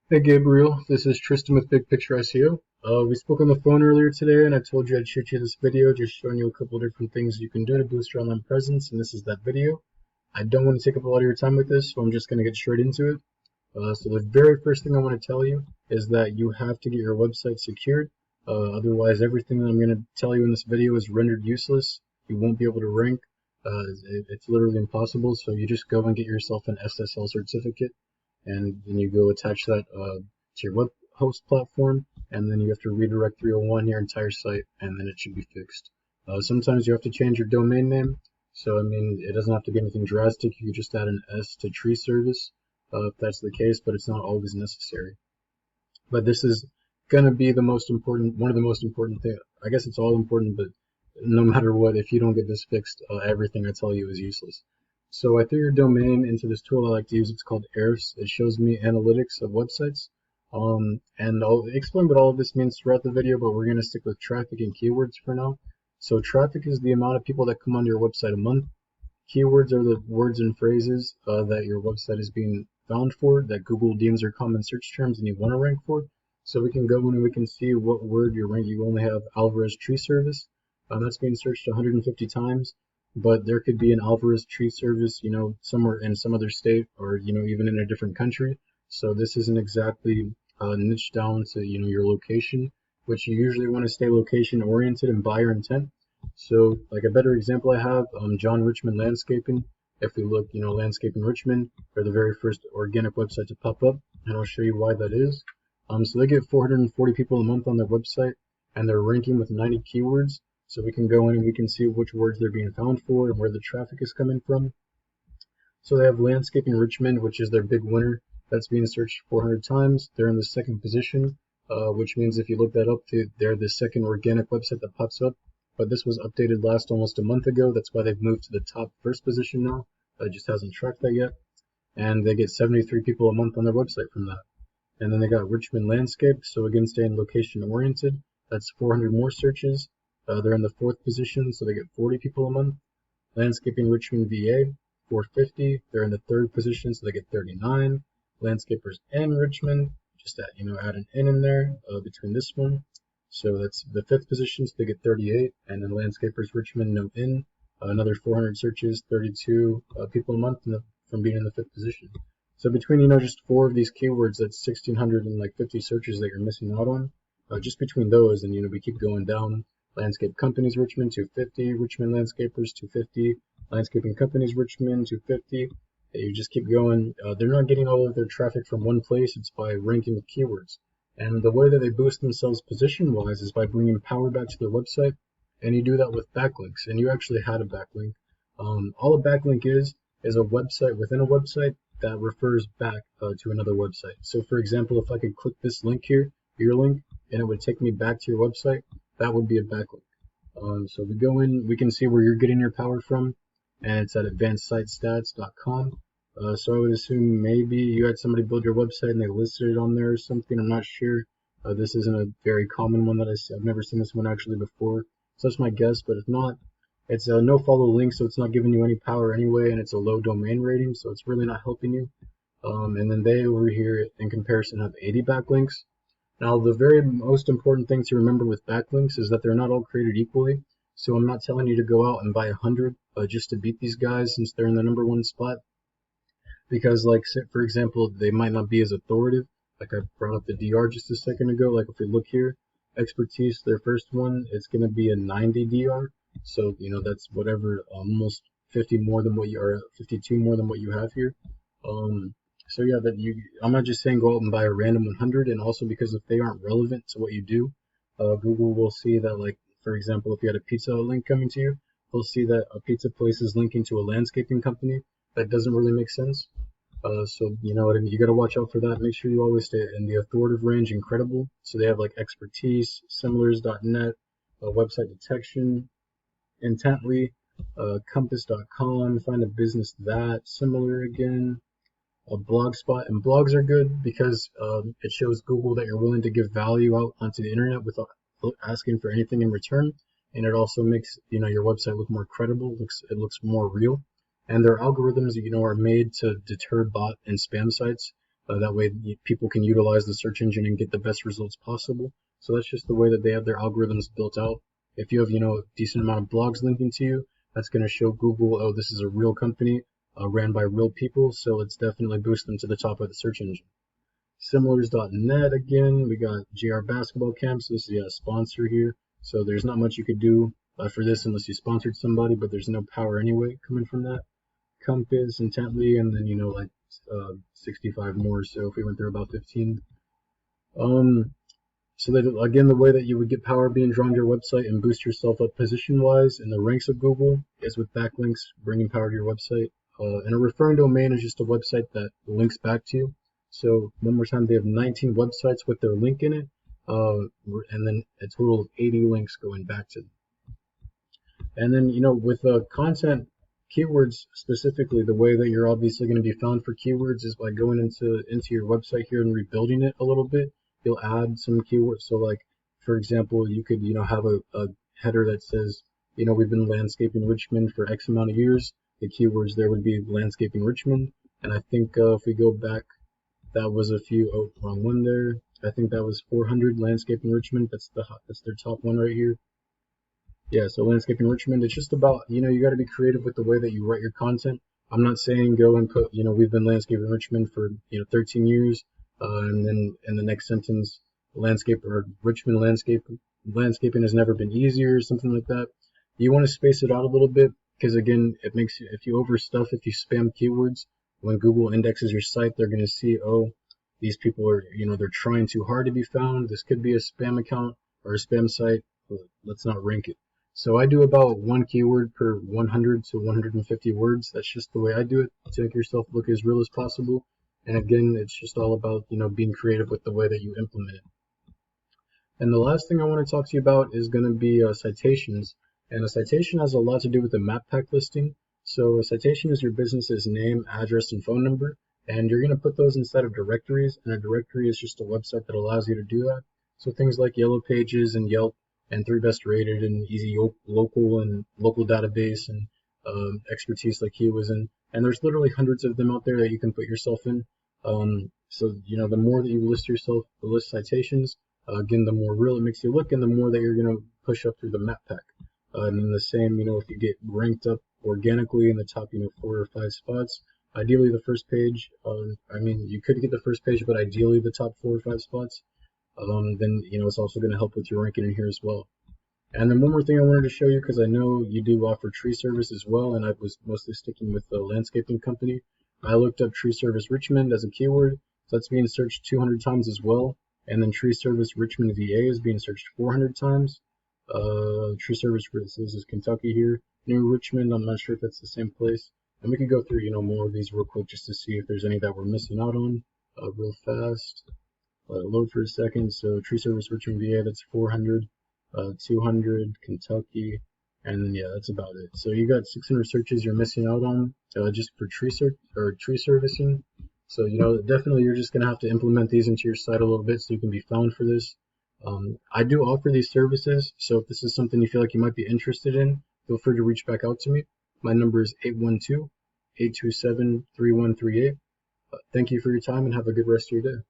Hey Gabriel, this is Tristan with Big Picture SEO. We spoke on the phone earlier today and I told you I'd shoot you this video just showing you a couple different things you can do to boost your online presence, and this is that video. I don't want to take up a lot of your time with this, so I'm just going to get straight into it. So the very first thing I want to tell you is that you have to get your website secured. Otherwise, everything that I'm going to tell you in this video is rendered useless. You won't be able to rank. It's literally impossible, so you just go and get yourself an SSL certificate, and then you go attach that to your web host platform, and then you have to redirect 301 your entire site, and then it should be fixed. Sometimes you have to change your domain name, so I mean it doesn't have to be anything drastic. You can just add an S to tree service if that's the case, but it's not always necessary. But this is gonna be the most important, one of the most important things. I guess it's all important, but no matter what, if you don't get this fixed, everything I tell you is useless. So I threw your domain into this tool I like to use. It's called Ahrefs. It shows me analytics of websites. And I'll explain what all of this means throughout the video, but we're going to stick with traffic and keywords for now. So traffic is the amount of people that come onto your website a month. Keywords are the words and phrases that your website is being found for, that Google deems are common search terms and you want to rank for. So we can go in and we can see what word you're ranking. You only have Alvarez tree service. That's being searched 150 times, but there could be an Alvarez tree service, somewhere in some other state, or, even in a different country. So this isn't exactly niched down to, your location, which you usually want to stay location oriented and buyer intent. So like a better example I have, John Richmond Landscaping. If we look, Landscaping Richmond, they're the very first organic website to pop up, and I'll show you why that is. So they get 440 people a month on their website, and they're ranking with 90 keywords. So we can go in and we can see which words they're being found for and where the traffic is coming from. So they have Landscaping Richmond, which is their big winner. That's being searched 400 times. They're in the second position, which means if you look that up, they're the second organic website that pops up. But this was updated last almost a month ago. That's why they've moved to the top first position now. It just hasn't tracked that yet. And they get 73 people a month on their website from that. And then they got Richmond Landscape. So again, staying location oriented. That's 400 more searches. They're in the fourth position, so they get 40 people a month. Landscaping Richmond VA, 450. They're in the third position, so they get 39. Landscapers in Richmond, just add an N in there between this one. So that's the fifth position, so they get 38. And then Landscapers Richmond, no N, another 400 searches, 32 people a month from being in the fifth position. So between, just four of these keywords, that's 1,650 searches that you're missing out on. Just between those, and we keep going down. Landscape Companies Richmond, 250. Richmond Landscapers, 250. Landscaping Companies Richmond, 250. You just keep going. They're not getting all of their traffic from one place. It's by ranking with keywords. And the way that they boost themselves position-wise is by bringing power back to their website. And you do that with backlinks. And you actually had a backlink. All a backlink is a website within a website that refers back to another website. So for example, if I could click this link here, your link, and it would take me back to your website, that would be a backlink. So we go in, we can see where you're getting your power from, and it's at advancedsitestats.com. So I would assume maybe you had somebody build your website and they listed it on there or something. I'm not sure. This isn't a very common one that I've never seen this one actually before. So that's my guess, but if not, it's a no follow link, so it's not giving you any power anyway, and it's a low domain rating, so it's really not helping you. And then they over here in comparison have 80 backlinks. Now, the very most important thing to remember with backlinks is that they're not all created equally. So I'm not telling you to go out and buy 100 just to beat these guys since they're in the number one spot. Because, like, for example, they might not be as authoritative. Like I brought up the DR just a second ago. Like if we look here, expertise, their first one, it's going to be a 90 DR. So, that's whatever, almost 50 more than what you are, 52 more than what you have here. So yeah, I'm not just saying go out and buy a random 100, and also because if they aren't relevant to what you do, Google will see that, like, for example, if you had a pizza link coming to you, they'll see that a pizza place is linking to a landscaping company. That doesn't really make sense. So you know what I mean? You got to watch out for that. Make sure you always stay in the authoritative range and credible. So they have like expertise, similars.net, website detection, intently, compass.com, find a business that, similar again. A blogspot, and blogs are good because it shows Google that you're willing to give value out onto the internet without asking for anything in return, and it also makes your website look more credible. It looks more real, and their algorithms are made to deter bot and spam sites. That way people can utilize the search engine and get the best results possible. So that's just the way that they have their algorithms built out. If you have, a decent amount of blogs linking to you, that's going to show Google, oh, this is a real company ran by real people, so let's definitely boost them to the top of the search engine. Similars.net again, we got JR Basketball Camps. This is a sponsor here, so there's not much you could do for this unless you sponsored somebody, but there's no power anyway coming from that. Compass, Intently, and then, like 65 more, so if we went through about 15. So that, again, the way that you would get power being drawn to your website and boost yourself up position-wise in the ranks of Google is with backlinks, bringing power to your website. And a referring domain is just a website that links back to you. So one more time, they have 19 websites with their link in it, and then a total of 80 links going back to them. And then, with content keywords specifically, the way that you're obviously going to be found for keywords is by going into your website here and rebuilding it a little bit. You'll add some keywords. So, like, for example, you could, have a header that says, we've been landscaping Richmond for X amount of years. The keywords there would be landscaping Richmond. And I think if we go back, that was wrong one there. I think that was 400 landscaping Richmond. That's their top one right here. Yeah, so landscaping Richmond, it's just about, you got to be creative with the way that you write your content. I'm not saying go and put, we've been landscaping Richmond for, 13 years, and then in the next sentence, Richmond landscaping has never been easier, something like that. You want to space it out a little bit, because again, it makes you, if you overstuff, if you spam keywords, when Google indexes your site, they're going to see, oh, these people are, they're trying too hard to be found. This could be a spam account or a spam site. Let's not rank it. So I do about one keyword per 100 to 150 words. That's just the way I do it to make yourself look as real as possible. And again, it's just all about, being creative with the way that you implement it. And the last thing I want to talk to you about is going to be citations. And a citation has a lot to do with the map pack listing. So a citation is your business's name, address, and phone number. And you're going to put those inside of directories. And a directory is just a website that allows you to do that. So things like Yellow Pages and Yelp, and 3 Best Rated and Easy Local Database and Expertise like he was in. And there's literally hundreds of them out there that you can put yourself in. So, the more that you list citations, again, the more real it makes you look, and the more that you're going to push up through the map pack. And then the same, if you get ranked up organically in the top, 4 or 5 spots, ideally the first page, you could get the first page, but ideally the top 4 or 5 spots. Then it's also going to help with your ranking in here as well. And then one more thing I wanted to show you, because I know you do offer tree service as well, and I was mostly sticking with the landscaping company. I looked up tree service Richmond as a keyword, so that's being searched 200 times as well. And then tree service Richmond VA is being searched 400 times. Tree service, this is Kentucky here. New Richmond, I'm not sure if it's the same place. And we could go through more of these real quick just to see if there's any that we're missing out on real fast. Let it load for a second. So tree service Richmond VA, that's 400, 200 Kentucky, and yeah, that's about it. So you got 600 searches you're missing out on just for tree servicing. So definitely you're just gonna have to implement these into your site a little bit so you can be found for this. I do offer these services, so if this is something you feel like you might be interested in, feel free to reach back out to me. My number is 812-827-3138. Thank you for your time and have a good rest of your day.